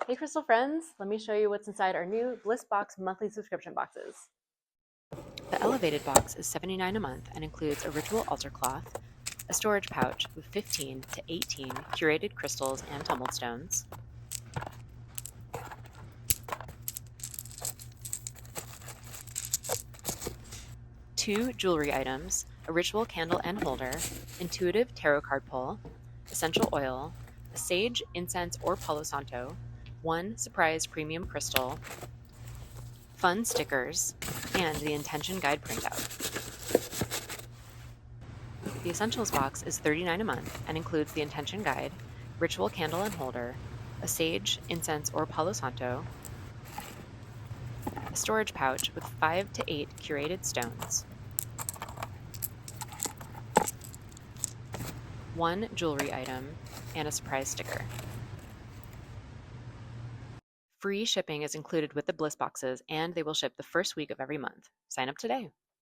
Hey Crystal friends, let me show you what's inside our new Bliss Box monthly subscription boxes. The elevated box is $79 a month and includes a ritual altar cloth, a storage pouch with 15 to 18 curated crystals and tumbled stones, two jewelry items, a ritual candle and holder, intuitive tarot card pull, essential oil, a sage, incense, or Palo Santo, one surprise premium crystal, fun stickers, and the intention guide printout. The Essentials box is $39 a month and includes the intention guide, ritual candle and holder, a sage, incense, or Palo Santo, a storage pouch with 5 to 8 curated stones, one jewelry item, and a surprise sticker. Free shipping is included with the Bliss boxes, and they will ship the first week of every month. Sign up today.